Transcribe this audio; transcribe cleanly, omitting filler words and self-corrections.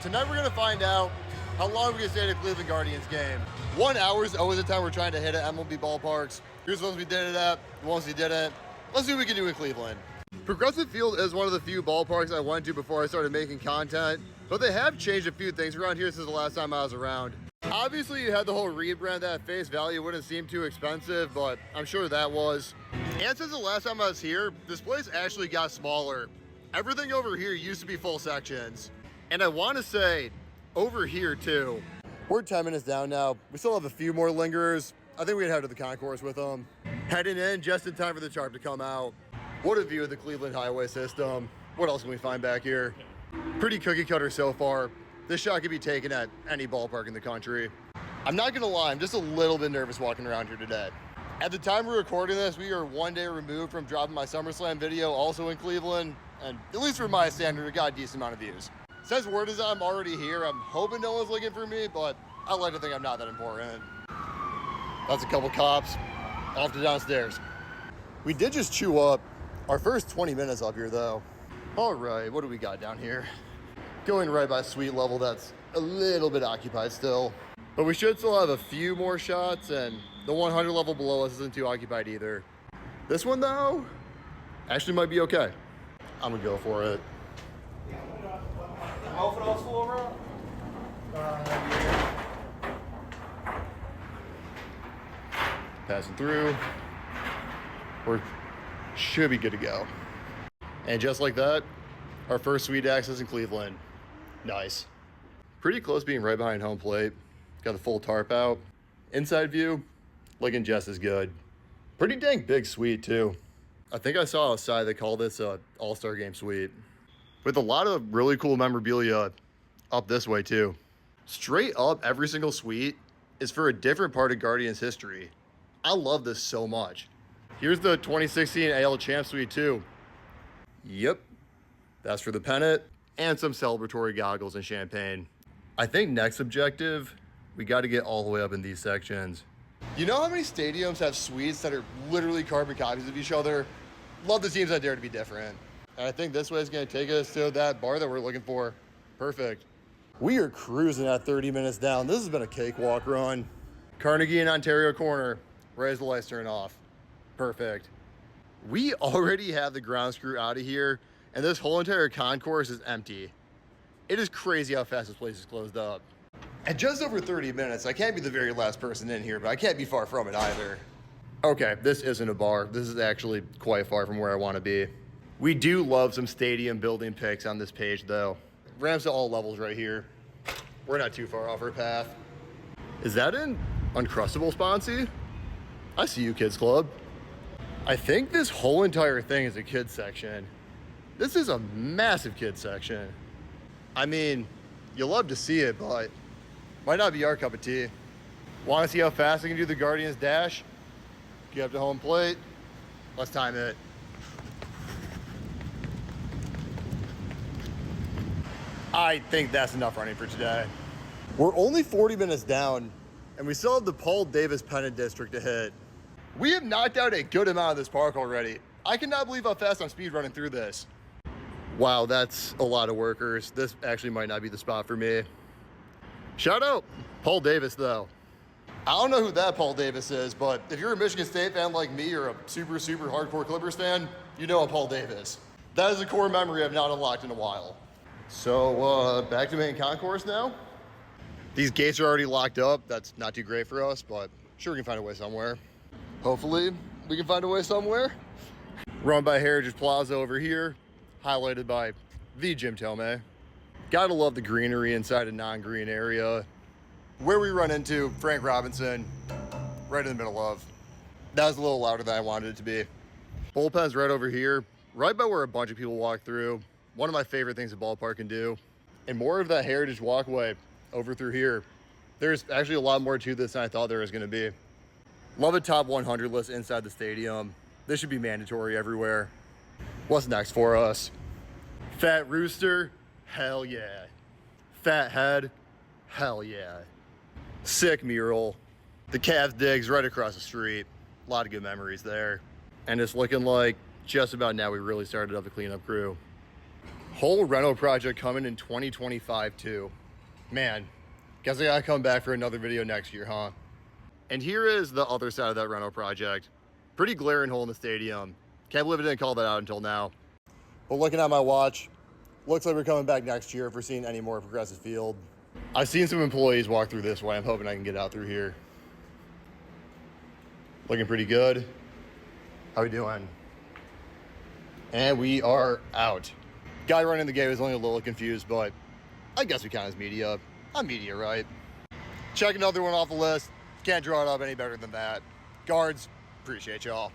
Tonight we're gonna find out how long we can stay at a Cleveland Guardians game. 1 hour is always the time we're trying to hit at MLB ballparks. Here's the ones we did it at, the ones we didn't. Let's see what we can do in Cleveland. Progressive Field is one of the few ballparks I went to before I started making content, but they have changed a few things around here since the last time I was around. Obviously, you had the whole rebrand that at face value wouldn't seem too expensive, but I'm sure that was. And since the last time I was here, this place actually got smaller. Everything over here used to be full sections. And I want to say, over here too. We're 10 minutes down now. We still have a few more lingerers. I think we can head to the concourse with them. Heading in just in time for the tarp to come out. What a view of the Cleveland highway system. What else can we find back here? Pretty cookie cutter so far. This shot could be taken at any ballpark in the country. I'm not gonna lie, I'm just a little bit nervous walking around here today. At the time we're recording this, we are 1 day removed from dropping my SummerSlam video also in Cleveland, and at least for my standard, it got a decent amount of views. Since word is I'm already here, I'm hoping no one's looking for me, but I like to think I'm not that important. That's a couple cops off to downstairs. We did just chew up our first 20 minutes up here though. All right, what do we got down here? Going right by suite level, that's a little bit occupied still. But we should still have a few more shots, and the 100 level below us isn't too occupied either. This one though, actually might be okay. I'm gonna go for it. Both of those full, bro? Passing through. We should be good to go. And just like that, our first suite access in Cleveland. Nice. Pretty close being right behind home plate. Got the full tarp out. Inside view, looking just as good. Pretty dang big suite too. I think I saw outside they call this a all-star game suite. With a lot of really cool memorabilia up this way too. Straight up, every single suite is for a different part of Guardians history. I love this so much. Here's the 2016 AL Champ Suite too. Yep, that's for the pennant and some celebratory goggles and champagne. I think next objective, we got to get all the way up in these sections. You know how many stadiums have suites that are literally carbon copies of each other? Love the teams that dare to be different. And I think this way is going to take us to that bar that we're looking for. Perfect. We are cruising at 30 minutes down. This has been a cakewalk run. Carnegie and Ontario corner, right as the lights turn off. Perfect. We already have the ground screw out of here, and this whole entire concourse is empty. It is crazy how fast this place is closed up. At just over 30 minutes, I can't be the very last person in here, but I can't be far from it either. Okay, this isn't a bar. This is actually quite far from where I want to be. We do love some stadium building pics on this page though. Ramps to all levels right here. We're not too far off our path. Is that an Uncrustable sponsee? I see you, Kids Club. I think this whole entire thing is a kids section. This is a massive kids section. I mean, you love to see it, but might not be our cup of tea. Want to see how fast I can do the Guardians dash? Get up to home plate. Let's time it. I think that's enough running for today. We're only 40 minutes down, and we still have the Paul Davis Pennant District to hit. We have knocked out a good amount of this park already. I cannot believe how fast I'm speed running through this. Wow, that's a lot of workers. This actually might not be the spot for me. Shout out Paul Davis though. I don't know who that Paul Davis is, but if you're a Michigan State fan like me or a super hardcore Clippers fan, you know a Paul Davis. That is a core memory I've not unlocked in a while. So back to main concourse now. These gates are already locked up. That's not too great for us, but sure we can find a way somewhere. Hopefully we can find a way somewhere. Run by Heritage Plaza over here, highlighted by the Jim Tomei. Gotta love the greenery inside a non-green area. Where we run into Frank Robinson, right in the middle of. That was a little louder than I wanted it to be. Bullpen's right over here, right by where a bunch of people walk through. One of my favorite things a ballpark can do. And more of that Heritage walkway over through here. There's actually a lot more to this than I thought there was gonna be. Love a top 100 list inside the stadium. This should be mandatory everywhere. What's next for us? Fat Rooster, hell yeah. Fat Head, hell yeah. Sick mural. The Cavs digs right across the street. A lot of good memories there. And it's looking like just about now we really started up the cleanup crew. Whole reno project coming in 2025 too. Man, guess I gotta come back for another video next year, huh? And here is the other side of that reno project. Pretty glaring hole in the stadium. Can't believe I didn't call that out until now. But looking at my watch, looks like we're coming back next year if we're seeing any more Progressive Field. I've seen some employees walk through this way. I'm hoping I can get out through here. Looking pretty good. How we doing? And we are out. Guy running the gate was only a little confused, but I guess we count as media. I'm media, right? Check another one off the list. Can't draw it up any better than that. Guards, appreciate y'all.